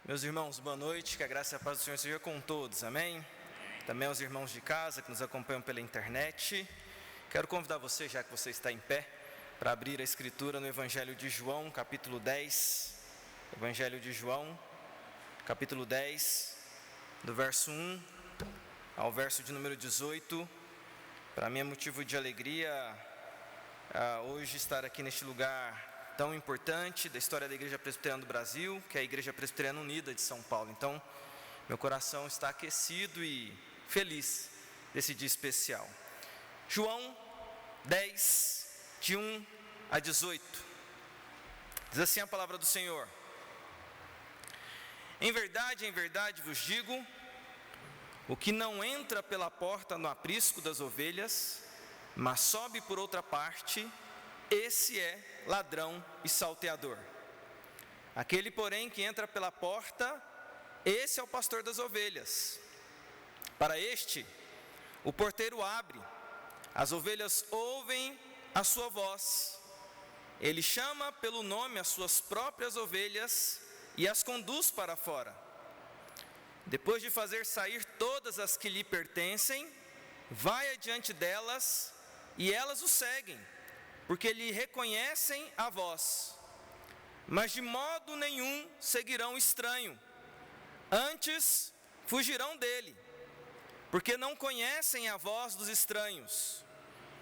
Meus irmãos, boa noite, que a graça e a paz do Senhor seja com todos, amém? Também aos irmãos de casa que nos acompanham pela internet. Quero convidar você, já que você está em pé, para abrir a escritura no Evangelho de João, capítulo 10. Evangelho de João, capítulo 10, do verso 1 ao verso de número 18. Para mim é motivo de alegria hoje estar aqui neste lugar tão importante da história da Igreja Presbiteriana do Brasil, que é a Igreja Presbiteriana Unida de São Paulo. Então, meu coração está aquecido e feliz desse dia especial. João 10, de 1 a 18. Diz assim a palavra do Senhor: em verdade vos digo, o que não entra pela porta no aprisco das ovelhas, mas sobe por outra parte, esse é ladrão e salteador. Aquele, porém, que entra pela porta, esse é o pastor das ovelhas. Para este, o porteiro abre, as ovelhas ouvem a sua voz. Ele chama pelo nome as suas próprias ovelhas e as conduz para fora. Depois de fazer sair todas as que lhe pertencem, vai adiante delas e elas o seguem, porque lhe reconhecem a voz. Mas de modo nenhum seguirão o estranho, antes fugirão dele, porque não conhecem a voz dos estranhos.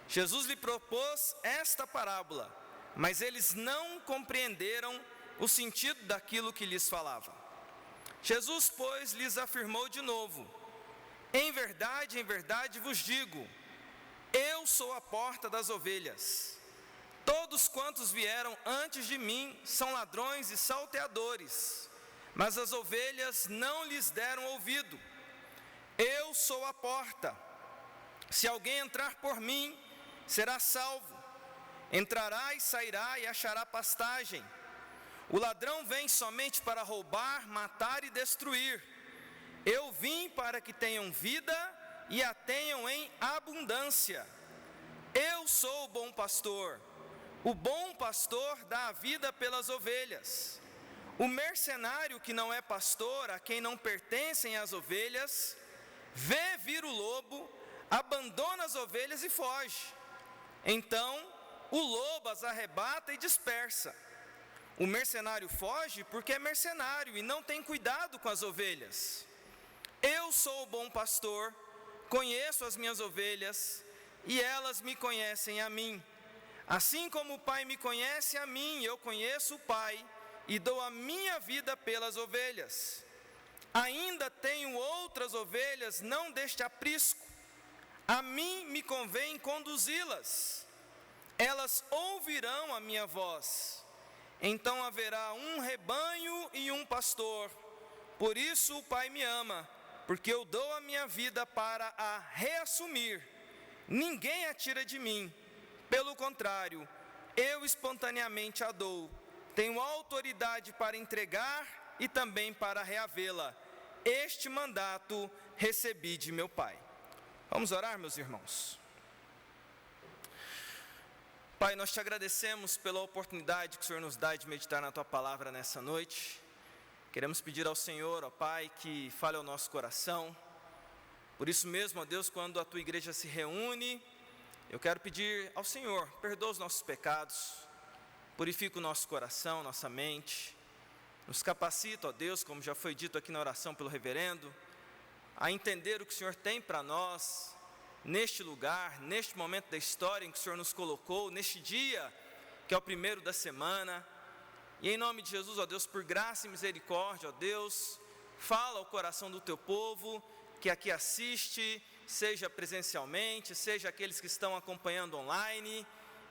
Jesus lhe propôs esta parábola, mas eles não compreenderam o sentido daquilo que lhes falava. Jesus, pois, lhes afirmou de novo: em verdade vos digo, eu sou a porta das ovelhas. Todos quantos vieram antes de mim são ladrões e salteadores, mas as ovelhas não lhes deram ouvido. Eu sou a porta. Se alguém entrar por mim, será salvo. Entrará e sairá e achará pastagem. O ladrão vem somente para roubar, matar e destruir. Eu vim para que tenham vida e a tenham em abundância. Eu sou o bom pastor. O bom pastor dá a vida pelas ovelhas. O mercenário que não é pastor, a quem não pertencem as ovelhas, vê vir o lobo, abandona as ovelhas e foge. Então, o lobo as arrebata e dispersa. O mercenário foge porque é mercenário e não tem cuidado com as ovelhas. Eu sou o bom pastor, conheço as minhas ovelhas e elas me conhecem a mim. Assim como o Pai me conhece a mim, eu conheço o Pai e dou a minha vida pelas ovelhas. Ainda tenho outras ovelhas, não deste aprisco. A mim me convém conduzi-las. Elas ouvirão a minha voz. Então haverá um rebanho e um pastor. Por isso o Pai me ama, porque eu dou a minha vida para a reassumir. Ninguém a tira de mim. Pelo contrário, eu espontaneamente a dou. Tenho autoridade para entregar e também para reavê-la. Este mandato recebi de meu Pai. Vamos orar, meus irmãos. Pai, nós te agradecemos pela oportunidade que o Senhor nos dá de meditar na Tua Palavra nessa noite. Queremos pedir ao Senhor, ó Pai, que fale ao nosso coração. Por isso mesmo, ó Deus, quando a Tua igreja se reúne, eu quero pedir ao Senhor, perdoa os nossos pecados, purifica o nosso coração, nossa mente, nos capacita, ó Deus, como já foi dito aqui na oração pelo reverendo, a entender o que o Senhor tem para nós, neste lugar, neste momento da história em que o Senhor nos colocou, neste dia, que é o primeiro da semana, e em nome de Jesus, ó Deus, por graça e misericórdia, ó Deus, fala ao coração do Teu povo, que aqui assiste, seja presencialmente, seja aqueles que estão acompanhando online,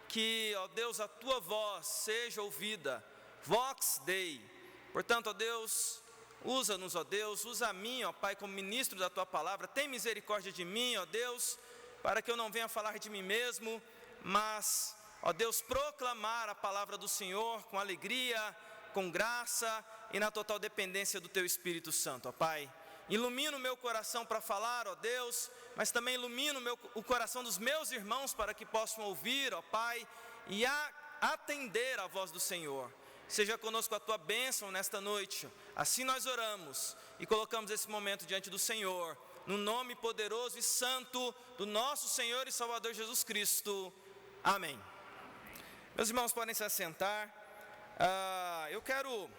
que, ó Deus, a Tua voz seja ouvida, Vox Dei. Portanto, ó Deus, usa-nos, ó Deus, usa a mim, ó Pai, como ministro da Tua Palavra, tem misericórdia de mim, ó Deus, para que eu não venha falar de mim mesmo, mas, ó Deus, proclamar a palavra do Senhor com alegria, com graça e na total dependência do Teu Espírito Santo, ó Pai. Ilumina o meu coração para falar, ó Deus, mas também ilumina o coração dos meus irmãos para que possam ouvir, ó Pai, e atender a voz do Senhor. seja conosco a tua bênção nesta noite. Assim nós oramos e colocamos esse momento diante do Senhor, no nome poderoso e santo do nosso Senhor e Salvador Jesus Cristo. Amém. Meus irmãos, podem se assentar. Eu quero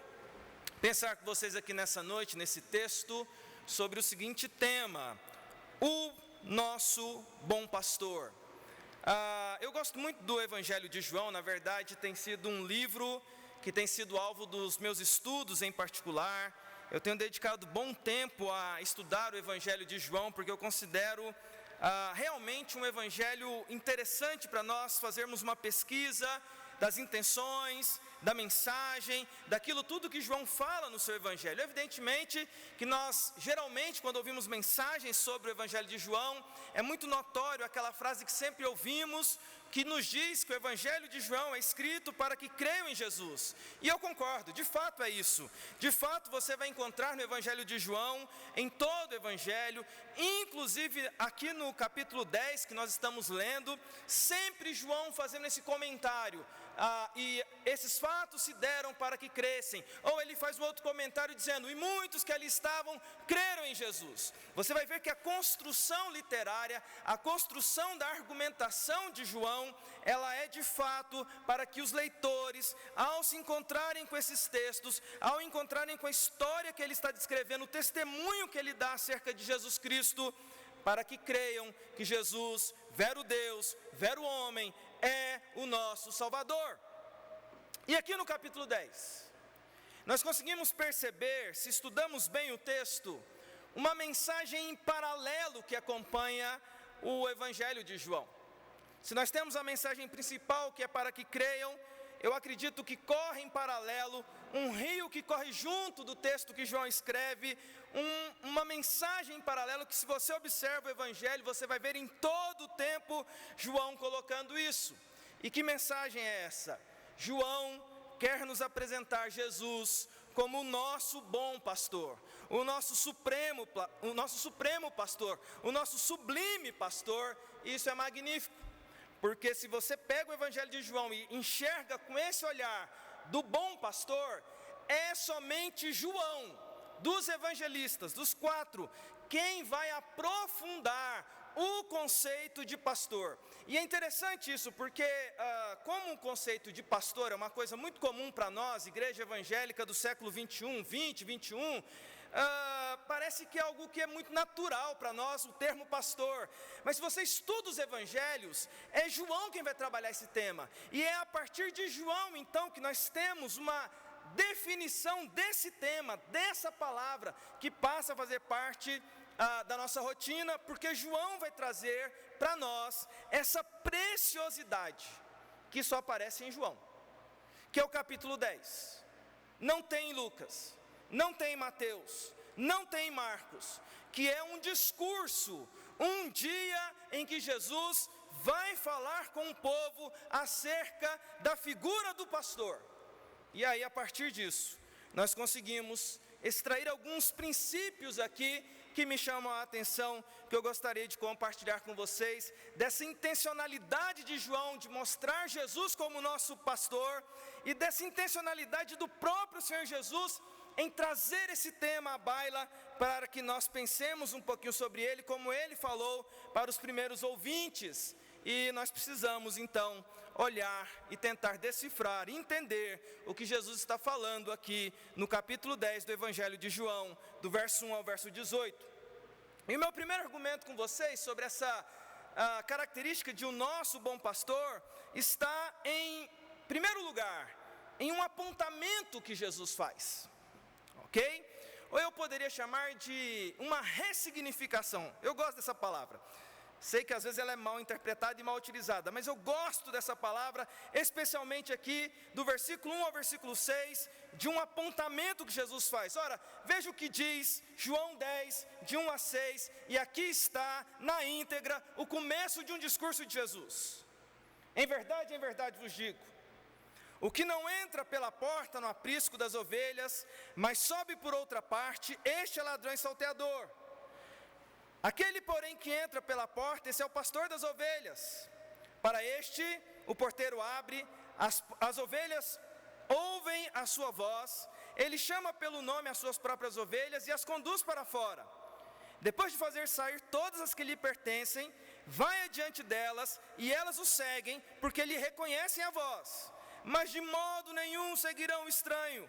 pensar com vocês aqui nessa noite, nesse texto, sobre o seguinte tema: o nosso bom pastor. Eu gosto muito do Evangelho de João. Na verdade, tem sido um livro que tem sido alvo dos meus estudos em particular. Eu tenho dedicado bom tempo a estudar o Evangelho de João, porque eu considero realmente um evangelho interessante para nós fazermos uma pesquisa das intenções, da mensagem, daquilo tudo que João fala no seu evangelho. Evidentemente que nós, geralmente, quando ouvimos mensagens sobre o Evangelho de João, é muito notório aquela frase que sempre ouvimos, que nos diz que o Evangelho de João é escrito para que creiam em Jesus. E eu concordo, de fato é isso. De fato você vai encontrar no Evangelho de João, em todo o Evangelho, inclusive aqui no capítulo 10 que nós estamos lendo, sempre João fazendo esse comentário. E esses fatos se deram para que crescem. Ou ele faz um outro comentário dizendo: e muitos que ali estavam creram em Jesus. Você vai ver que a construção literária, a construção da argumentação de João, ela é de fato para que os leitores, ao se encontrarem com esses textos, ao encontrarem com a história que ele está descrevendo, o testemunho que ele dá acerca de Jesus Cristo, para que creiam que Jesus, vero Deus, vero homem, é o nosso Salvador. E aqui no capítulo 10, nós conseguimos perceber, se estudamos bem o texto, uma mensagem em paralelo que acompanha o Evangelho de João. Se nós temos a mensagem principal, que é para que creiam, eu acredito que corre em paralelo um rio que corre junto do texto que João escreve, uma mensagem em paralelo que, se você observa o Evangelho, você vai ver em todo o tempo João colocando isso. E que mensagem é essa? João quer nos apresentar Jesus como o nosso bom pastor, o nosso supremo pastor, o nosso sublime pastor. Isso é magnífico, porque se você pega o Evangelho de João e enxerga com esse olhar do bom pastor, é somente João, dos evangelistas, dos 4, quem vai aprofundar o conceito de pastor. E é interessante isso, porque como o conceito de pastor é uma coisa muito comum para nós, igreja evangélica do século 21, 20, 21, parece que é algo que é muito natural para nós, o termo pastor. Mas se você estuda os evangelhos, é João quem vai trabalhar esse tema. E é a partir de João, então, que nós temos uma definição desse tema, dessa palavra, que passa a fazer parte da nossa rotina, porque João vai trazer para nós essa preciosidade que só aparece em João, que é o capítulo 10. Não tem em Lucas, não tem em Mateus, não tem em Marcos, que é um discurso, um dia em que Jesus vai falar com o povo acerca da figura do pastor. E aí, a partir disso, nós conseguimos extrair alguns princípios aqui que me chamam a atenção, que eu gostaria de compartilhar com vocês, dessa intencionalidade de João de mostrar Jesus como nosso pastor, e dessa intencionalidade do próprio Senhor Jesus em trazer esse tema à baila, para que nós pensemos um pouquinho sobre ele, como ele falou para os primeiros ouvintes. E nós precisamos então olhar e tentar decifrar, entender o que Jesus está falando aqui no capítulo 10 do Evangelho de João, do verso 1 ao verso 18. E o meu primeiro argumento com vocês sobre essa característica de o nosso bom pastor está em primeiro lugar, em um apontamento que Jesus faz, ok? Ou eu poderia chamar de uma ressignificação. Eu gosto dessa palavra. Sei que às vezes ela é mal interpretada e mal utilizada, mas eu gosto dessa palavra, especialmente aqui do versículo 1 ao versículo 6, de um apontamento que Jesus faz. Ora, veja o que diz João 10, de 1 a 6, e aqui está na íntegra o começo de um discurso de Jesus. Em verdade vos digo, o que não entra pela porta no aprisco das ovelhas, mas sobe por outra parte, este é ladrão e salteador. Aquele, porém, que entra pela porta, esse é o pastor das ovelhas. Para este, o porteiro abre, as ovelhas ouvem a sua voz, ele chama pelo nome as suas próprias ovelhas e as conduz para fora. Depois de fazer sair todas as que lhe pertencem, vai adiante delas e elas o seguem, porque lhe reconhecem a voz. Mas de modo nenhum seguirão o estranho,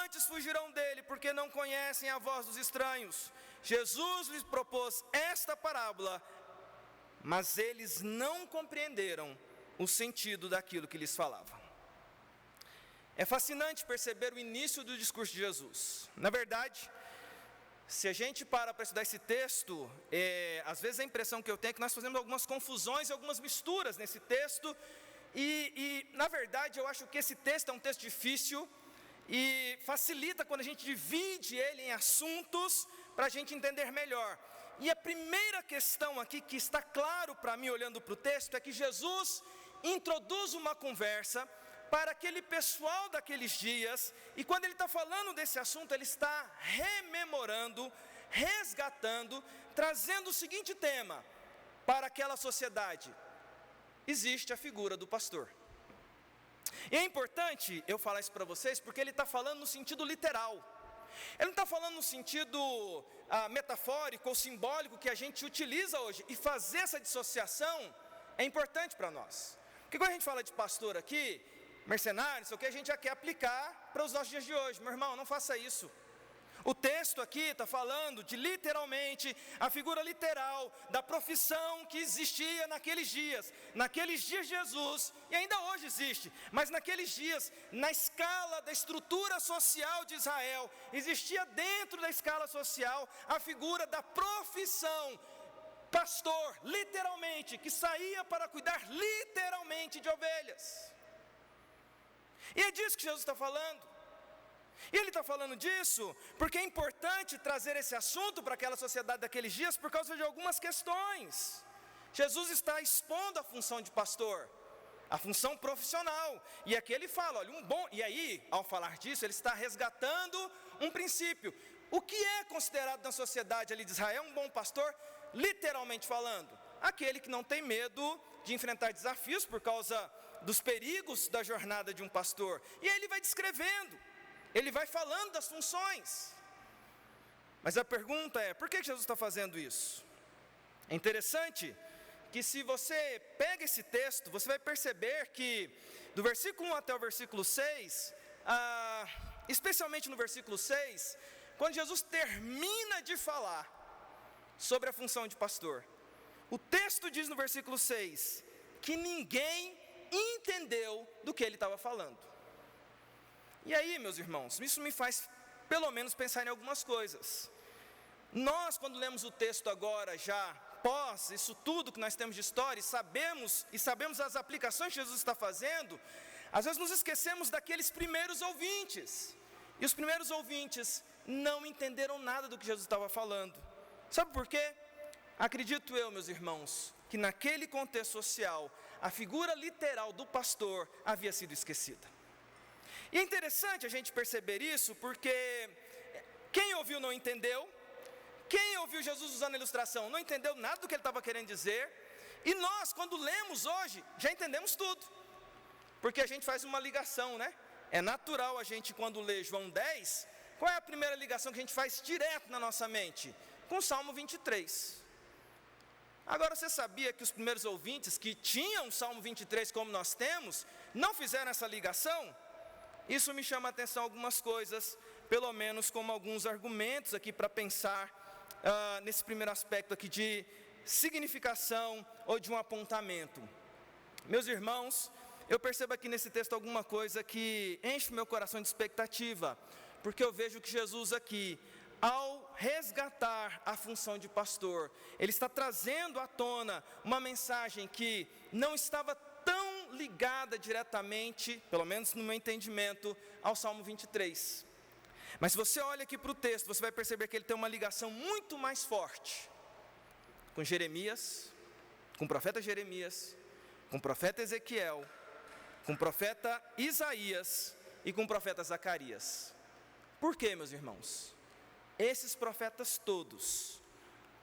antes fugirão dele, porque não conhecem a voz dos estranhos. Jesus lhes propôs esta parábola, mas eles não compreenderam o sentido daquilo que lhes falava. É fascinante perceber o início do discurso de Jesus. Na verdade, se a gente para estudar esse texto, às vezes a impressão que eu tenho é que nós fazemos algumas confusões e algumas misturas nesse texto, e na verdade eu acho que esse texto é um texto difícil, e facilita quando a gente divide ele em assuntos, para a gente entender melhor. E a primeira questão aqui, que está claro para mim olhando para o texto, é que Jesus introduz uma conversa para aquele pessoal daqueles dias, e quando ele está falando desse assunto, ele está rememorando, resgatando, trazendo o seguinte tema para aquela sociedade: existe a figura do pastor. E é importante eu falar isso para vocês, porque ele está falando no sentido literal. Ele não está falando no sentido metafórico ou simbólico que a gente utiliza hoje, e fazer essa dissociação é importante para nós. Porque quando a gente fala de pastor aqui, mercenário, isso aqui a gente já quer aplicar para os nossos dias de hoje. Meu irmão, não faça isso. O texto aqui está falando de literalmente, a figura literal da profissão que existia naqueles dias de Jesus, e ainda hoje existe, mas naqueles dias, na escala da estrutura social de Israel, existia dentro da escala social a figura da profissão pastor, literalmente, que saía para cuidar literalmente de ovelhas. E é disso que Jesus está falando. E ele está falando disso porque é importante trazer esse assunto para aquela sociedade daqueles dias por causa de algumas questões. Jesus está expondo a função de pastor, a função profissional, e aqui ele fala, olha, e aí, ao falar disso, ele está resgatando um princípio. O que é considerado na sociedade ali de Israel um bom pastor? Literalmente falando, aquele que não tem medo de enfrentar desafios por causa dos perigos da jornada de um pastor. E aí ele vai descrevendo, ele vai falando das funções. Mas a pergunta é, por que Jesus está fazendo isso? É interessante que se você pega esse texto, você vai perceber que do versículo 1 até o versículo 6, especialmente no versículo 6, quando Jesus termina de falar sobre a função de pastor, o texto diz no versículo 6, que ninguém entendeu do que ele estava falando. E aí, meus irmãos, isso me faz pelo menos pensar em algumas coisas. Nós, quando lemos o texto agora, já pós isso tudo que nós temos de história, e sabemos as aplicações que Jesus está fazendo, às vezes nos esquecemos daqueles primeiros ouvintes. E os primeiros ouvintes não entenderam nada do que Jesus estava falando. Sabe por quê? Acredito eu, meus irmãos, que naquele contexto social, a figura literal do pastor havia sido esquecida. E é interessante a gente perceber isso, porque quem ouviu não entendeu, quem ouviu Jesus usando a ilustração não entendeu nada do que ele estava querendo dizer, e nós, quando lemos hoje, já entendemos tudo, porque a gente faz uma ligação, né? É natural a gente, quando lê João 10, qual é a primeira ligação que a gente faz direto na nossa mente? Com o Salmo 23. Agora, você sabia que os primeiros ouvintes que tinham o Salmo 23 como nós temos, não fizeram essa ligação? Isso me chama a atenção algumas coisas, pelo menos como alguns argumentos aqui para pensar nesse primeiro aspecto aqui de significação ou de um apontamento. Meus irmãos, eu percebo aqui nesse texto alguma coisa que enche o meu coração de expectativa, porque eu vejo que Jesus aqui, ao resgatar a função de pastor, ele está trazendo à tona uma mensagem que não estava tão ligada diretamente, pelo menos no meu entendimento, ao Salmo 23. Mas se você olha aqui para o texto, você vai perceber que ele tem uma ligação muito mais forte com Jeremias, com o profeta Jeremias, com o profeta Ezequiel, com o profeta Isaías e com o profeta Zacarias. Por quê, meus irmãos? Esses profetas todos,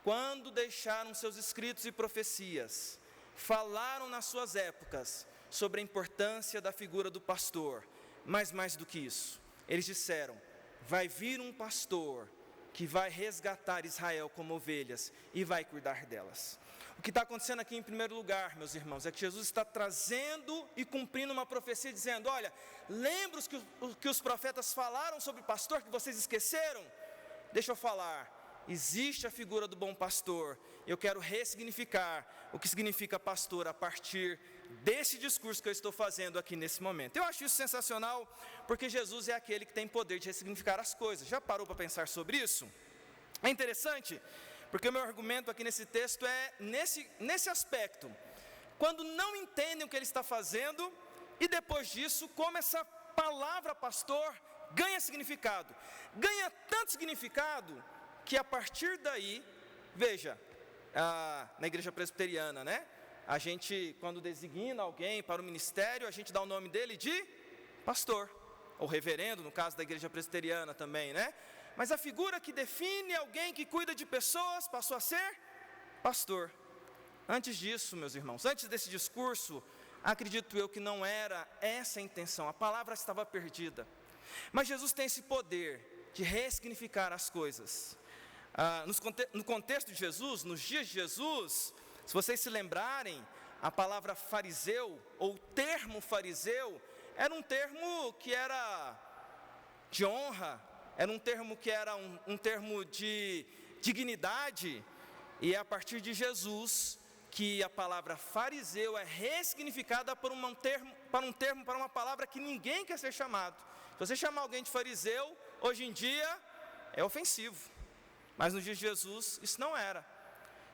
quando deixaram seus escritos e profecias, falaram nas suas épocas sobre a importância da figura do pastor, mas mais do que isso, eles disseram: vai vir um pastor que vai resgatar Israel como ovelhas e vai cuidar delas. O que está acontecendo aqui em primeiro lugar, meus irmãos, é que Jesus está trazendo e cumprindo uma profecia dizendo: olha, lembra que os profetas falaram sobre o pastor que vocês esqueceram? Deixa eu falar. Existe a figura do bom pastor. Eu quero ressignificar o que significa pastor a partir desse discurso que eu estou fazendo aqui nesse momento. Eu acho isso sensacional, porque Jesus é aquele que tem poder de ressignificar as coisas. Já parou para pensar sobre isso? É interessante, porque o meu argumento aqui nesse texto é nesse aspecto. Quando não entendem o que ele está fazendo, e depois disso, como essa palavra pastor ganha significado. Ganha tanto significado que a partir daí, veja, na igreja presbiteriana, né? A gente, quando designa alguém para o ministério, a gente dá o nome dele de pastor, ou reverendo, no caso da igreja presbiteriana também, né? Mas a figura que define alguém que cuida de pessoas passou a ser pastor. Antes disso, meus irmãos, antes desse discurso, acredito eu que não era essa a intenção, a palavra estava perdida. Mas Jesus tem esse poder de ressignificar as coisas. No contexto de Jesus, nos dias de Jesus, se vocês se lembrarem, a palavra fariseu, ou termo fariseu, era um termo que era de honra, era um termo que era um termo de dignidade, e é a partir de Jesus que a palavra fariseu é ressignificada para uma palavra que ninguém quer ser chamado. Se você chamar alguém de fariseu, hoje em dia, é ofensivo. Mas nos dias de Jesus, isso não era.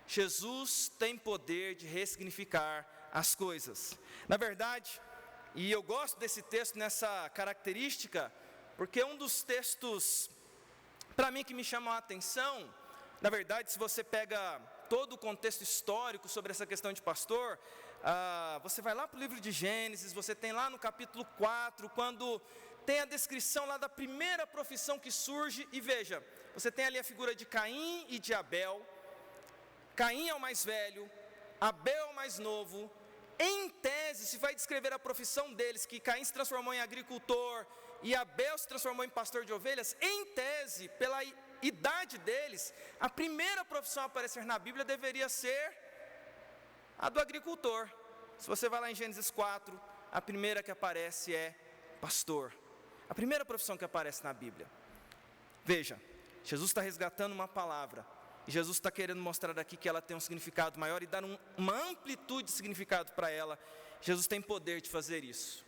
Jesus tem poder de ressignificar as coisas. Na verdade, e eu gosto desse texto nessa característica, porque um dos textos, para mim, que me chamam a atenção, na verdade, se você pega todo o contexto histórico sobre essa questão de pastor, você vai lá para o livro de Gênesis, você tem lá no capítulo 4, quando tem a descrição lá da primeira profissão que surge, e veja, você tem ali a figura de Caim e de Abel. Caim é o mais velho, Abel é o mais novo. Em tese, se vai descrever a profissão deles, que Caim se transformou em agricultor e Abel se transformou em pastor de ovelhas, em tese, pela idade deles, a primeira profissão a aparecer na Bíblia deveria ser a do agricultor. Se você vai lá em Gênesis 4, a primeira que aparece é pastor. A primeira profissão que aparece na Bíblia. Veja, Jesus está resgatando uma palavra, e Jesus está querendo mostrar aqui que ela tem um significado maior e dar uma amplitude de significado para ela. Jesus tem poder de fazer isso.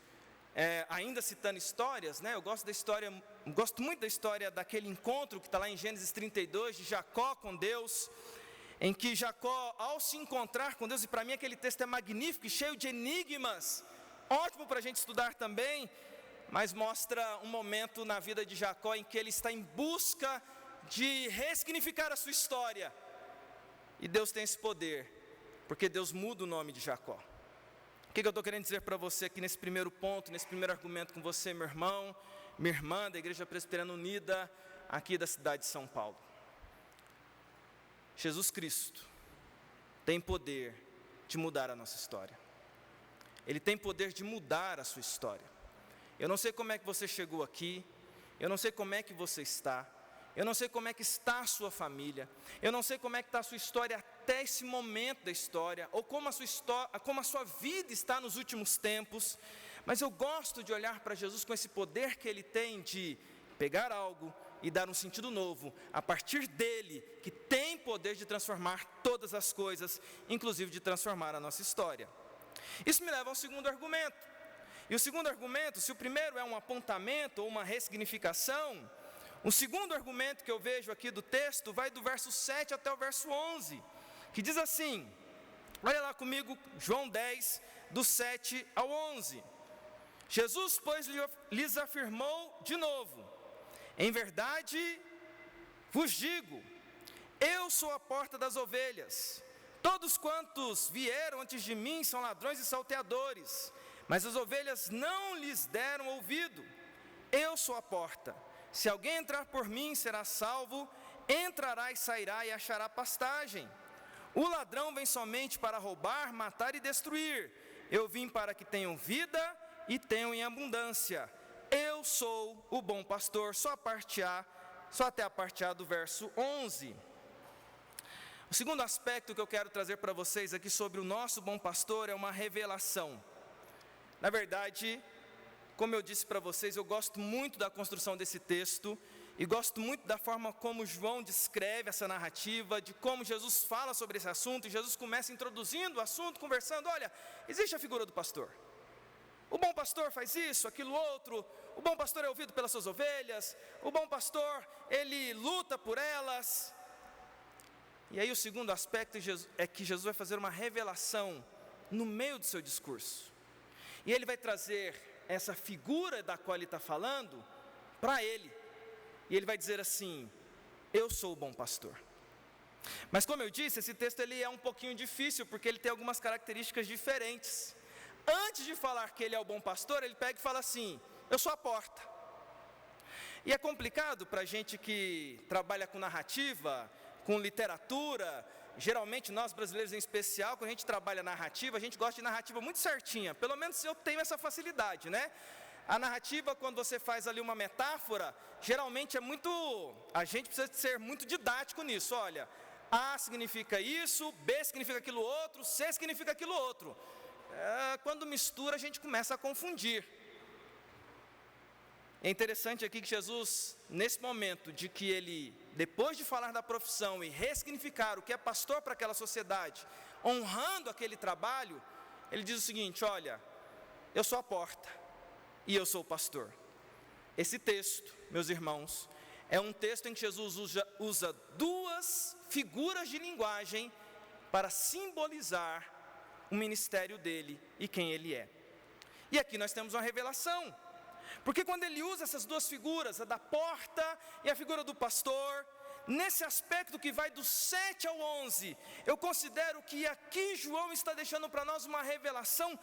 Ainda citando histórias, né? Eu gosto muito da história daquele encontro que está lá em Gênesis 32, de Jacó com Deus, em que Jacó, ao se encontrar com Deus, e para mim aquele texto é magnífico e cheio de enigmas, ótimo para a gente estudar também, mas mostra um momento na vida de Jacó em que ele está em busca de ressignificar a sua história, e Deus tem esse poder, porque Deus muda o nome de Jacó. O que eu estou querendo dizer para você aqui nesse primeiro ponto, nesse primeiro argumento com você, meu irmão, minha irmã da Igreja Presbiteriana Unida, aqui da cidade de São Paulo? Jesus Cristo tem poder de mudar a nossa história. Ele tem poder de mudar a sua história. Eu não sei como é que você chegou aqui, eu não sei como é que você está, eu não sei como é que está a sua família, eu não sei como é que está a sua história até esse momento da história, ou como a sua vida está nos últimos tempos, mas eu gosto de olhar para Jesus com esse poder que Ele tem de pegar algo e dar um sentido novo, a partir dele, que tem poder de transformar todas as coisas, inclusive de transformar a nossa história. Isso me leva ao segundo argumento. E o segundo argumento, se o primeiro é um apontamento ou uma ressignificação, o segundo argumento que eu vejo aqui do texto vai do verso 7 até o verso 11, que diz assim, olha lá comigo, João 10, do 7 ao 11. Jesus, pois, lhes afirmou de novo: em verdade vos digo, eu sou a porta das ovelhas. Todos quantos vieram antes de mim são ladrões e salteadores, mas as ovelhas não lhes deram ouvido. Eu sou a porta. Se alguém entrar por mim, será salvo, entrará e sairá e achará pastagem. O ladrão vem somente para roubar, matar e destruir. Eu vim para que tenham vida e tenham em abundância. eu sou o bom pastor, só até a parte A do verso 11. O segundo aspecto que eu quero trazer para vocês aqui sobre o nosso bom pastor é uma revelação. Na verdade, como eu disse para vocês, eu gosto muito da construção desse texto e gosto muito da forma como João descreve essa narrativa, de como Jesus fala sobre esse assunto, e Jesus começa introduzindo o assunto, conversando, olha, existe a figura do pastor. O bom pastor faz isso, aquilo outro, o bom pastor é ouvido pelas suas ovelhas, o bom pastor, ele luta por elas. E aí o segundo aspecto é que Jesus vai fazer uma revelação no meio do seu discurso. E ele vai trazer essa figura da qual ele está falando para ele. E ele vai dizer assim, eu sou o bom pastor. Mas como eu disse, esse texto ele é um pouquinho difícil, porque ele tem algumas características diferentes. Antes de falar que ele é o bom pastor, ele pega e fala assim, eu sou a porta. E é complicado para a gente que trabalha com narrativa, com literatura, geralmente nós brasileiros em especial, quando a gente trabalha narrativa, a gente gosta de narrativa muito certinha, pelo menos eu tenho essa facilidade, né? A narrativa, quando você faz ali uma metáfora, geralmente a gente precisa ser muito didático nisso, olha, A significa isso, B significa aquilo outro, C significa aquilo outro. Quando mistura, a gente começa a confundir. É interessante aqui que Jesus, nesse momento de que ele, depois de falar da profissão e ressignificar o que é pastor para aquela sociedade, honrando aquele trabalho, ele diz o seguinte, olha, eu sou a porta e eu sou o pastor. Esse texto, meus irmãos, é um texto em que Jesus usa duas figuras de linguagem para simbolizar o ministério dele e quem ele é. E aqui nós temos uma revelação, porque quando ele usa essas duas figuras, a da porta e a figura do pastor, nesse aspecto que vai do 7 ao 11, eu considero que aqui João está deixando para nós uma revelação,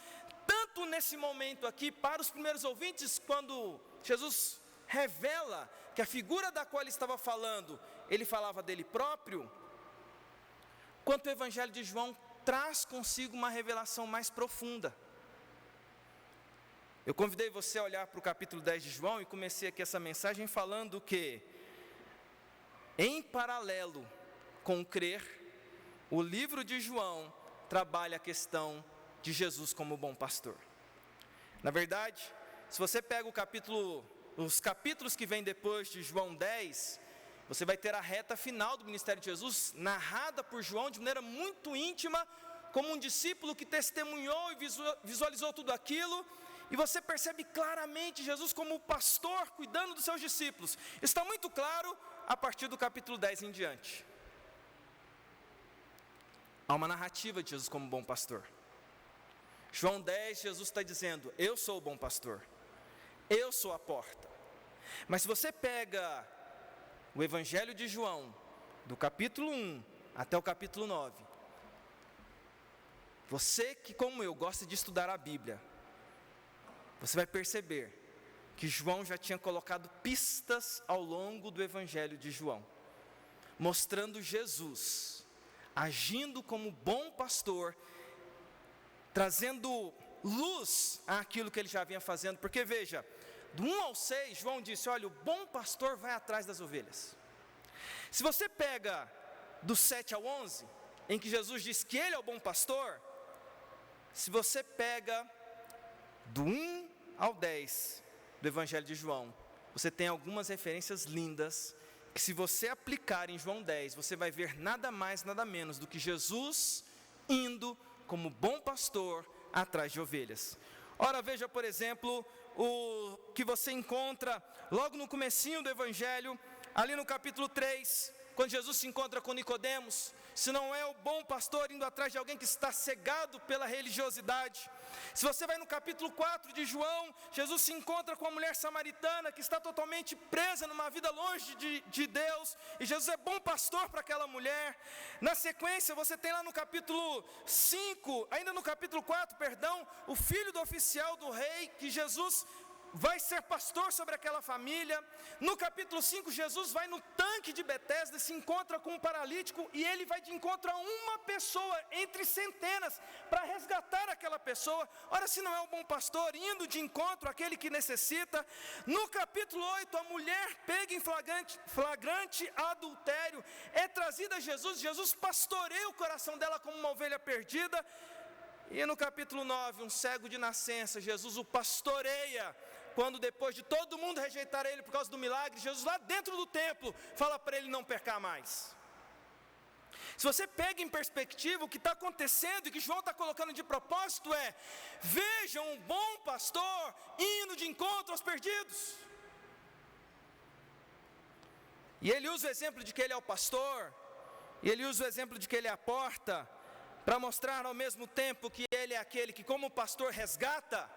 tanto nesse momento aqui, para os primeiros ouvintes, quando Jesus revela que a figura da qual ele estava falando, ele falava dele próprio, quanto o Evangelho de João traz consigo uma revelação mais profunda. Eu convidei você a olhar para o capítulo 10 de João e comecei aqui essa mensagem falando que, em paralelo com o crer, o livro de João trabalha a questão de Jesus como bom pastor. Na verdade, se você pega os capítulos que vêm depois de João 10, você vai ter a reta final do ministério de Jesus, narrada por João de maneira muito íntima, como um discípulo que testemunhou e visualizou tudo aquilo, e você percebe claramente Jesus como o pastor cuidando dos seus discípulos. Está muito claro a partir do capítulo 10 em diante. Há uma narrativa de Jesus como bom pastor. João 10, Jesus está dizendo, eu sou o bom pastor, eu sou a porta. Mas se você pega o Evangelho de João, do capítulo 1 até o capítulo 9, você que, como eu, gosta de estudar a Bíblia, você vai perceber que João já tinha colocado pistas ao longo do Evangelho de João, mostrando Jesus agindo como bom pastor, trazendo luz àquilo que ele já vinha fazendo, porque veja, do 1 ao 6, João disse, olha, o bom pastor vai atrás das ovelhas. Se você pega do 7 ao 11, em que Jesus diz que ele é o bom pastor, se você pega do 1 ao 10 do Evangelho de João, você tem algumas referências lindas, que se você aplicar em João 10, você vai ver nada mais, nada menos do que Jesus indo como bom pastor atrás de ovelhas. Ora, veja, por exemplo, o que você encontra logo no comecinho do Evangelho, ali no capítulo 3, quando Jesus se encontra com Nicodemos, se não é o bom pastor indo atrás de alguém que está cegado pela religiosidade. Se você vai no capítulo 4 de João, Jesus se encontra com a mulher samaritana que está totalmente presa numa vida longe de Deus, e Jesus é bom pastor para aquela mulher. Na sequência, você tem lá no capítulo 5, ainda no capítulo 4, o filho do oficial do rei, que Jesus vai ser pastor sobre aquela família. No capítulo 5, Jesus vai no tanque de Betesda, se encontra com um paralítico, e ele vai de encontro a uma pessoa entre centenas, para resgatar aquela pessoa. Ora, se não é o bom pastor, indo de encontro àquele que necessita. No capítulo 8, a mulher pega em flagrante adultério, é trazida a Jesus, Jesus pastoreia o coração dela como uma ovelha perdida. E no capítulo 9, um cego de nascença, Jesus o pastoreia, quando depois de todo mundo rejeitar ele por causa do milagre, Jesus lá dentro do templo, fala para ele não pecar mais. Se você pega em perspectiva o que está acontecendo, e que João está colocando de propósito é: vejam um bom pastor indo de encontro aos perdidos. E ele usa o exemplo de que ele é o pastor, e ele usa o exemplo de que ele é a porta, para mostrar ao mesmo tempo que ele é aquele que como pastor resgata,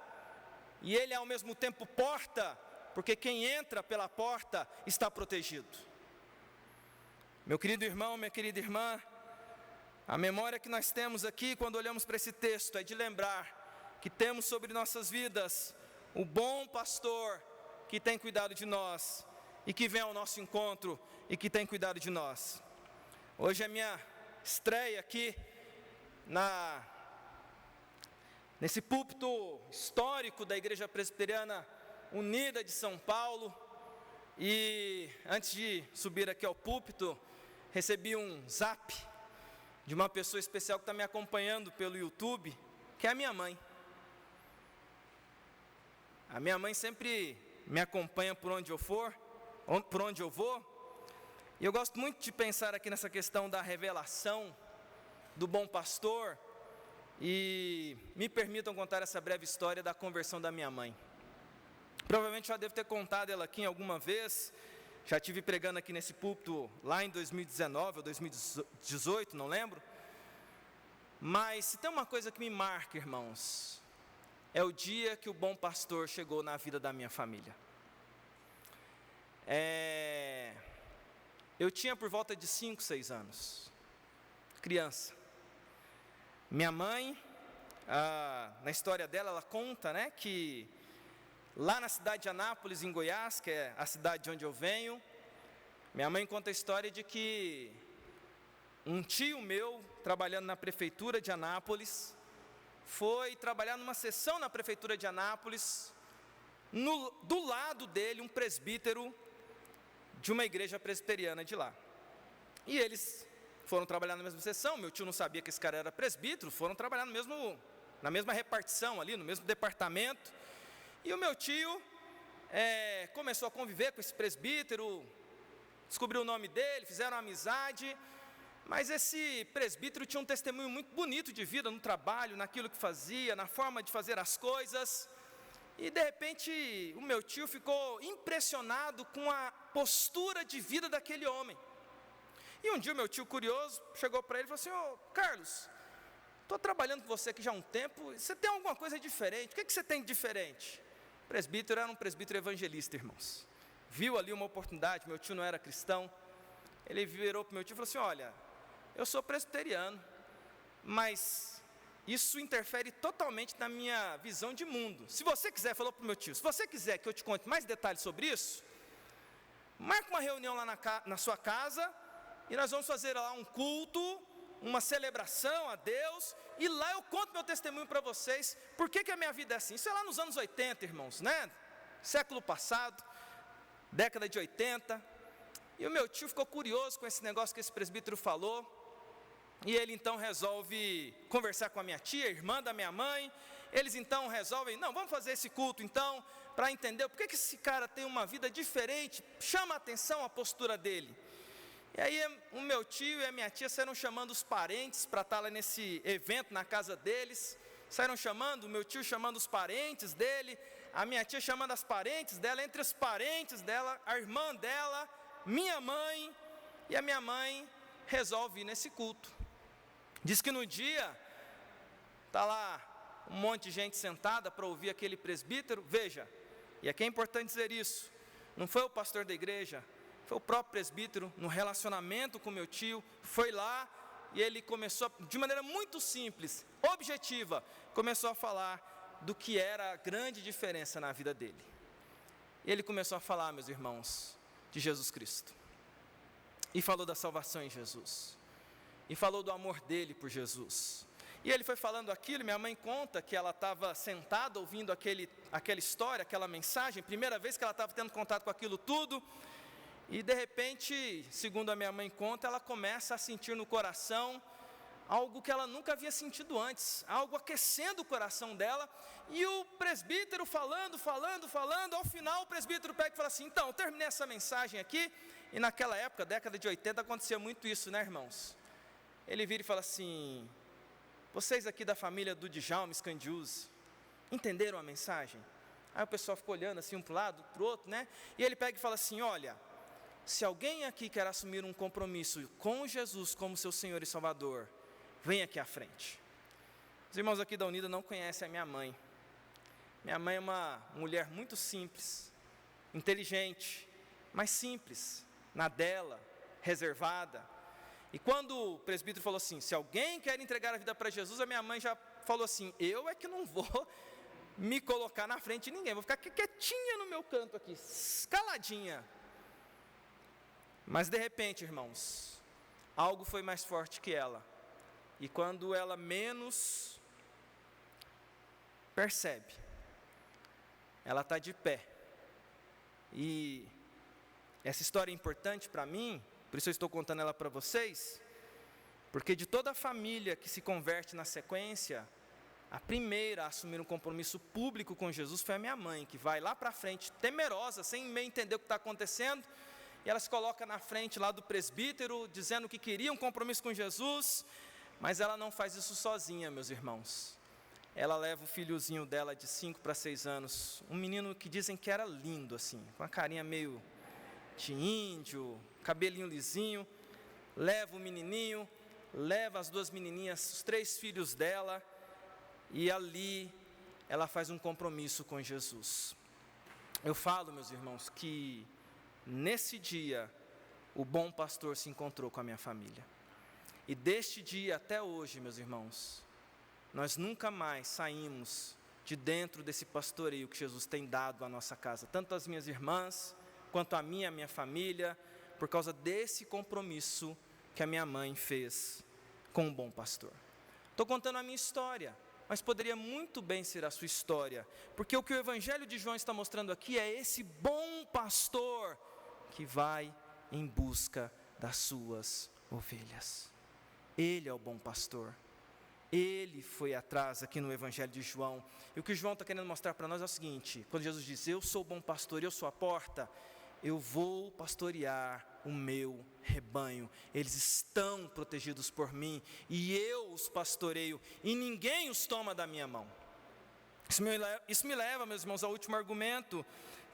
e ele é ao mesmo tempo porta, porque quem entra pela porta está protegido. Meu querido irmão, minha querida irmã, a memória que nós temos aqui quando olhamos para esse texto é de lembrar que temos sobre nossas vidas o bom pastor que tem cuidado de nós, e que vem ao nosso encontro e que tem cuidado de nós. Hoje é a minha estreia aqui nesse púlpito histórico da Igreja Presbiteriana Unida de São Paulo, e antes de subir aqui ao púlpito, recebi um zap de uma pessoa especial que está me acompanhando pelo YouTube, que é a minha mãe. A minha mãe sempre me acompanha por onde eu vou, e eu gosto muito de pensar aqui nessa questão da revelação do bom pastor, e me permitam contar essa breve história da conversão da minha mãe. Provavelmente já devo ter contado ela aqui alguma vez, já estive pregando aqui nesse púlpito lá em 2019 ou 2018, não lembro. Mas se tem uma coisa que me marca, irmãos, é o dia que o bom pastor chegou na vida da minha família. Eu tinha por volta de 5, 6 anos, criança. Minha mãe, na história dela, ela conta, que lá na cidade de Anápolis, em Goiás, que é a cidade de onde eu venho, minha mãe conta a história de que um tio meu, trabalhando na prefeitura de Anápolis, foi trabalhar numa sessão na prefeitura de Anápolis, do lado dele um presbítero de uma igreja presbiteriana de lá. E eles foram trabalhar na mesma sessão, meu tio não sabia que esse cara era presbítero, foram trabalhar na mesma repartição ali, no mesmo departamento, e o meu tio começou a conviver com esse presbítero, descobriu o nome dele, fizeram amizade, mas esse presbítero tinha um testemunho muito bonito de vida no trabalho, naquilo que fazia, na forma de fazer as coisas, e de repente o meu tio ficou impressionado com a postura de vida daquele homem. E um dia o meu tio curioso chegou para ele e falou assim: ô Carlos, estou trabalhando com você aqui já há um tempo, você tem alguma coisa diferente? O que você tem de diferente? O presbítero era um presbítero evangelista, irmãos. Viu ali uma oportunidade, meu tio não era cristão, ele virou para o meu tio e falou assim: olha, eu sou presbiteriano, mas isso interfere totalmente na minha visão de mundo. Se você quiser, falou para o meu tio, se você quiser que eu te conte mais detalhes sobre isso, marca uma reunião lá na sua casa, e nós vamos fazer lá um culto, uma celebração a Deus, e lá eu conto meu testemunho para vocês, por que a minha vida é assim. Isso é lá nos anos 80, irmãos, século passado, década de 80, e o meu tio ficou curioso com esse negócio que esse presbítero falou, e ele então resolve conversar com a minha tia, irmã da minha mãe. Eles então resolvem, não, vamos fazer esse culto então, para entender por que esse cara tem uma vida diferente, chama a atenção a postura dele. E aí o meu tio e a minha tia saíram chamando os parentes para estar lá nesse evento na casa deles, saíram chamando, o meu tio chamando os parentes dele, a minha tia chamando as parentes dela, entre os parentes dela, a irmã dela, minha mãe, e a minha mãe resolve ir nesse culto. Diz que no dia, está lá um monte de gente sentada para ouvir aquele presbítero, veja, e aqui é importante dizer isso, não foi o pastor da igreja, foi o próprio presbítero, no relacionamento com meu tio, foi lá, e ele começou, de maneira muito simples, objetiva, começou a falar do que era a grande diferença na vida dele. E ele começou a falar, meus irmãos, de Jesus Cristo. E falou da salvação em Jesus. E falou do amor dele por Jesus. E ele foi falando aquilo, minha mãe conta que ela estava sentada ouvindo aquela história, aquela mensagem, primeira vez que ela estava tendo contato com aquilo tudo, e de repente, segundo a minha mãe conta, ela começa a sentir no coração algo que ela nunca havia sentido antes, algo aquecendo o coração dela, e o presbítero falando, ao final o presbítero pega e fala assim: então, eu terminei essa mensagem aqui, e naquela época, década de 80, acontecia muito isso, né, irmãos? Ele vira e fala assim: vocês aqui da família do Djalma Scandiuzzi, entenderam a mensagem? Aí o pessoal ficou olhando assim um para o lado, para o outro, né? E ele pega e fala assim: olha, se alguém aqui quer assumir um compromisso com Jesus como seu Senhor e Salvador, vem aqui à frente. Os irmãos aqui da Unida não conhecem a minha mãe. Minha mãe é uma mulher muito simples, inteligente, mas simples, na dela, reservada. E quando o presbítero falou assim: se alguém quer entregar a vida para Jesus, a minha mãe já falou assim: eu é que não vou me colocar na frente de ninguém, vou ficar quietinha no meu canto aqui, caladinha. Mas de repente, irmãos, algo foi mais forte que ela. E quando ela menos percebe, ela está de pé. E essa história é importante para mim, por isso eu estou contando ela para vocês, porque de toda a família que se converte na sequência, a primeira a assumir um compromisso público com Jesus foi a minha mãe, que vai lá para frente, temerosa, sem meio entender o que está acontecendo, e ela se coloca na frente lá do presbítero, dizendo que queria um compromisso com Jesus, mas ela não faz isso sozinha, meus irmãos. Ela leva o filhozinho dela de 5 para 6 anos, um menino que dizem que era lindo, assim, com a carinha meio de índio, cabelinho lisinho, leva o menininho, leva as 2 menininhas, os 3 filhos dela, e ali ela faz um compromisso com Jesus. Eu falo, meus irmãos, que nesse dia o bom pastor se encontrou com a minha família. E deste dia até hoje, meus irmãos, nós nunca mais saímos de dentro desse pastoreio que Jesus tem dado à nossa casa, tanto as minhas irmãs, quanto a minha família, por causa desse compromisso que a minha mãe fez com o bom pastor. Estou contando a minha história, mas poderia muito bem ser a sua história, porque o que o Evangelho de João está mostrando aqui é esse bom pastor que vai em busca das suas ovelhas. Ele é o bom pastor. Ele foi atrás aqui no Evangelho de João. E o que João está querendo mostrar para nós é o seguinte: quando Jesus diz: eu sou o bom pastor, eu sou a porta, eu vou pastorear o meu rebanho. Eles estão protegidos por mim, e eu os pastoreio, e ninguém os toma da minha mão. Isso me leva, meus irmãos, ao último argumento,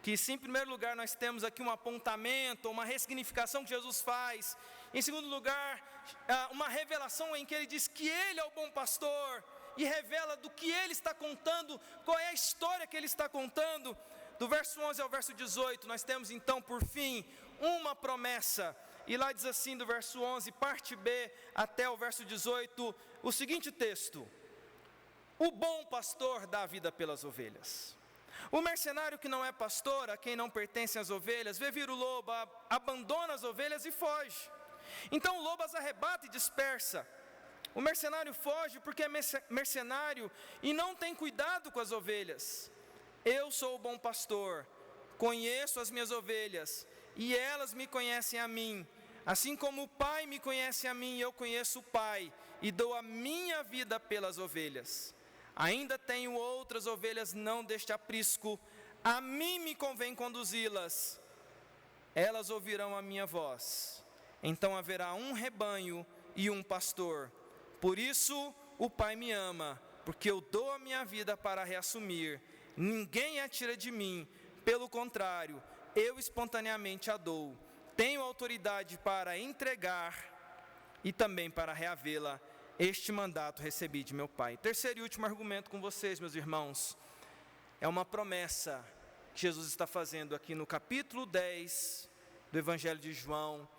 que se em primeiro lugar nós temos aqui um apontamento, uma ressignificação que Jesus faz, em segundo lugar, uma revelação em que ele diz que ele é o bom pastor, e revela do que ele está contando, qual é a história que ele está contando. Do verso 11 ao verso 18, nós temos então, por fim, uma promessa, e lá diz assim, do verso 11, parte B, até o verso 18, o seguinte texto: o bom pastor dá a vida pelas ovelhas. O mercenário que não é pastor, a quem não pertencem as ovelhas, vê vir o lobo, abandona as ovelhas e foge. Então o lobo as arrebata e dispersa. O mercenário foge porque é mercenário e não tem cuidado com as ovelhas. Eu sou o bom pastor, conheço as minhas ovelhas, e elas me conhecem a mim. Assim como o Pai me conhece a mim, eu conheço o Pai, e dou a minha vida pelas ovelhas. Ainda tenho outras ovelhas não deste aprisco, a mim me convém conduzi-las. Elas ouvirão a minha voz. Então haverá um rebanho e um pastor. Por isso o Pai me ama, porque eu dou a minha vida para reassumir. Ninguém a tira de mim, pelo contrário, eu espontaneamente a dou. Tenho autoridade para entregar e também para reavê-la. Este mandato recebi de meu Pai. Terceiro e último argumento com vocês, meus irmãos, é uma promessa que Jesus está fazendo aqui no capítulo 10 do Evangelho de João,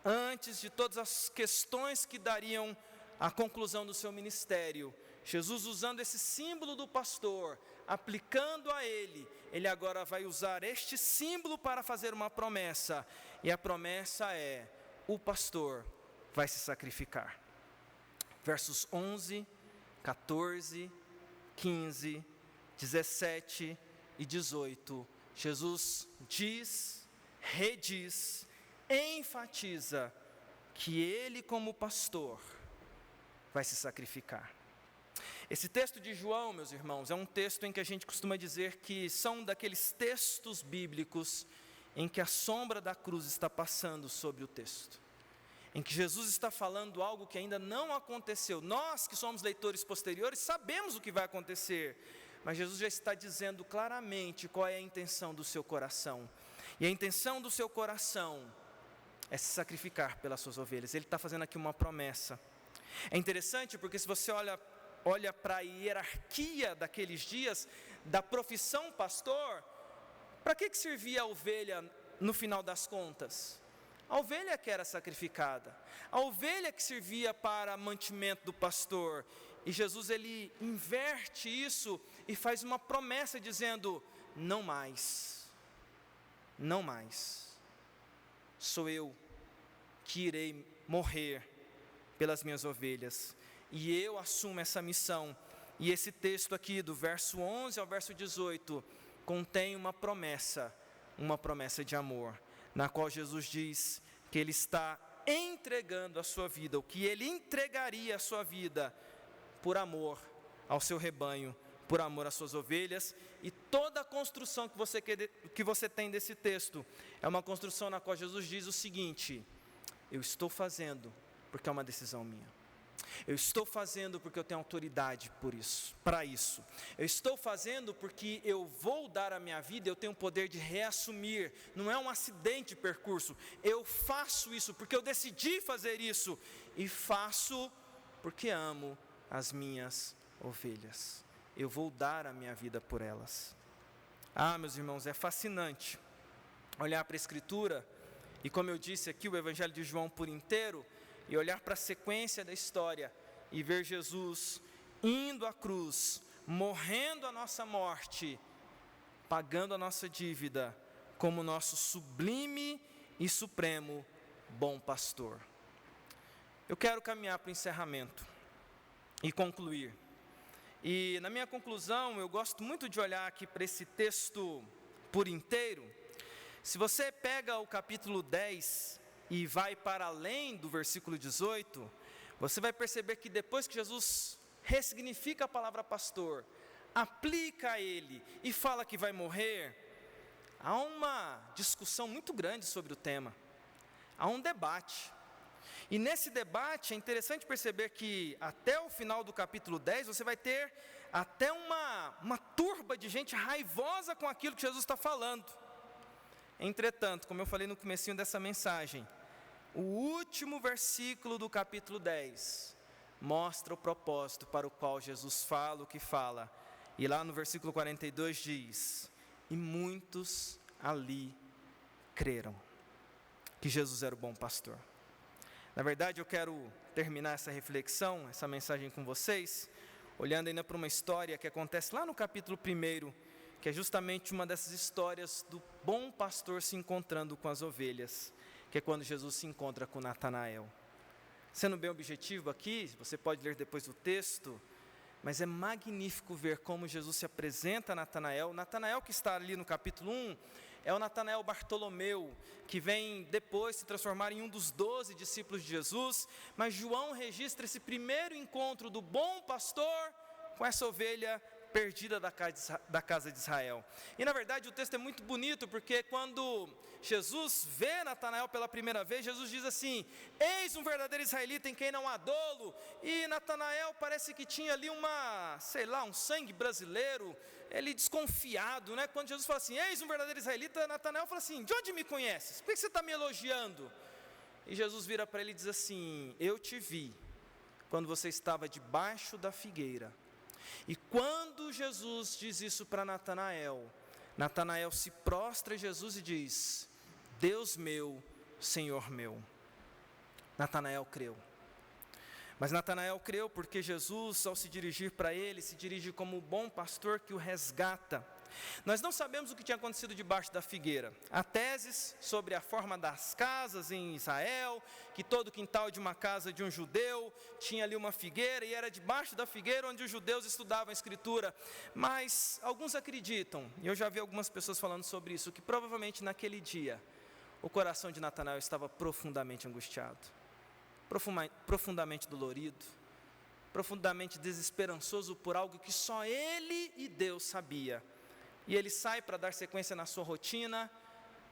antes de todas as questões que dariam a conclusão do seu ministério. Jesus, usando esse símbolo do pastor, aplicando a ele agora vai usar este símbolo para fazer uma promessa. E a promessa é: o pastor vai se sacrificar. Versos 11, 14, 15, 17 e 18. Jesus diz, rediz, enfatiza que ele, como pastor, vai se sacrificar. Esse texto de João, meus irmãos, é um texto em que a gente costuma dizer que são daqueles textos bíblicos em que a sombra da cruz está passando sobre o texto, em que Jesus está falando algo que ainda não aconteceu. Nós que somos leitores posteriores sabemos o que vai acontecer, mas Jesus já está dizendo claramente qual é a intenção do seu coração. E a intenção do seu coração é se sacrificar pelas suas ovelhas. Ele está fazendo aqui uma promessa. É interessante porque se você olha para a hierarquia daqueles dias, da profissão pastor, para que servia a ovelha no final das contas? A ovelha que era sacrificada, a ovelha que servia para mantimento do pastor. E Jesus, ele inverte isso e faz uma promessa dizendo: não mais, não mais, sou eu que irei morrer pelas minhas ovelhas, e eu assumo essa missão. E esse texto aqui, do verso 11 ao verso 18, contém uma promessa de amor, na qual Jesus diz que ele está entregando a sua vida, o que ele entregaria a sua vida, por amor ao seu rebanho, por amor às suas ovelhas. E toda a construção que você tem desse texto, é uma construção na qual Jesus diz o seguinte: eu estou fazendo porque é uma decisão minha. Eu estou fazendo porque eu tenho autoridade para isso. Eu estou fazendo porque eu vou dar a minha vida, eu tenho o poder de reassumir. Não é um acidente de percurso. Eu faço isso porque eu decidi fazer isso. E faço porque amo as minhas ovelhas. Eu vou dar a minha vida por elas. Meus irmãos, é fascinante olhar para a Escritura, e como eu disse aqui, o Evangelho de João por inteiro, e olhar para a sequência da história, e ver Jesus indo à cruz, morrendo a nossa morte, pagando a nossa dívida, como nosso sublime e supremo bom pastor. Eu quero caminhar para o encerramento e concluir. E na minha conclusão, eu gosto muito de olhar aqui para esse texto por inteiro. Se você pega o capítulo 10 e vai para além do versículo 18, você vai perceber que depois que Jesus ressignifica a palavra pastor, aplica a ele e fala que vai morrer, há uma discussão muito grande sobre o tema, há um debate. E nesse debate é interessante perceber que até o final do capítulo 10 você vai ter até uma turba de gente raivosa com aquilo que Jesus está falando. Entretanto, como eu falei no comecinho dessa mensagem, o último versículo do capítulo 10 mostra o propósito para o qual Jesus fala o que fala. E lá no versículo 42 diz: e muitos ali creram que Jesus era o bom pastor. Na verdade, eu quero terminar essa reflexão, essa mensagem com vocês, olhando ainda para uma história que acontece lá no capítulo 1, que é justamente uma dessas histórias do bom pastor se encontrando com as ovelhas, que é quando Jesus se encontra com Natanael. Sendo bem objetivo aqui, você pode ler depois o texto, mas é magnífico ver como Jesus se apresenta a Natanael. Natanael, que está ali no capítulo 1, é o Natanael Bartolomeu, que vem depois se transformar em um dos 12 discípulos de Jesus, mas João registra esse primeiro encontro do bom pastor com essa ovelha perdida da casa de Israel. E na verdade o texto é muito bonito, porque quando Jesus vê Natanael pela primeira vez, Jesus diz assim: eis um verdadeiro israelita em quem não há dolo. E Natanael parece que tinha ali um sangue brasileiro, ele desconfiado, né? Quando Jesus fala assim, eis um verdadeiro israelita, Natanael fala assim: de onde me conheces? Por que você está me elogiando? E Jesus vira para ele e diz assim: eu te vi quando você estava debaixo da figueira. E quando Jesus diz isso para Natanael, Natanael se prostra a Jesus e diz: Deus meu, Senhor meu. Natanael creu. Mas Natanael creu porque Jesus, ao se dirigir para ele, se dirige como o bom pastor que o resgata. Nós não sabemos o que tinha acontecido debaixo da figueira. Há teses sobre a forma das casas em Israel, que todo quintal de uma casa de um judeu tinha ali uma figueira, e era debaixo da figueira onde os judeus estudavam a Escritura. Mas alguns acreditam, e eu já vi algumas pessoas falando sobre isso, que provavelmente naquele dia o coração de Natanael estava profundamente angustiado, profundamente dolorido, profundamente desesperançoso por algo que só ele e Deus sabia. E ele sai para dar sequência na sua rotina,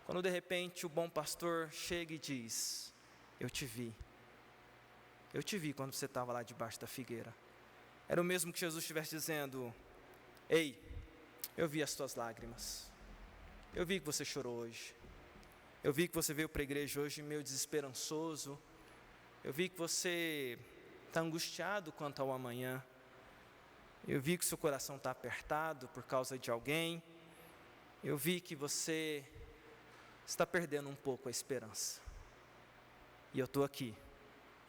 quando de repente o bom pastor chega e diz: eu te vi quando você estava lá debaixo da figueira. Era o mesmo que Jesus estivesse dizendo: ei, eu vi as tuas lágrimas, eu vi que você chorou hoje, eu vi que você veio para a igreja hoje meio desesperançoso, eu vi que você está angustiado quanto ao amanhã, eu vi que seu coração está apertado por causa de alguém, eu vi que você está perdendo um pouco a esperança, e eu estou aqui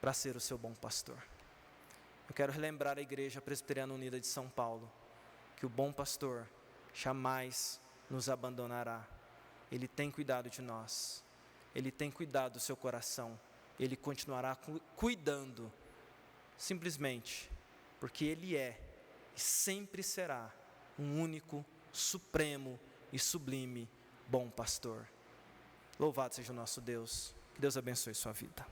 para ser o seu bom pastor. Eu quero relembrar a Igreja Presbiteriana Unida de São Paulo, que o bom pastor jamais nos abandonará. Ele tem cuidado de nós, Ele tem cuidado do seu coração, Ele continuará cuidando, simplesmente porque Ele é e sempre será um único, supremo e sublime bom pastor. Louvado seja o nosso Deus. Que Deus abençoe sua vida.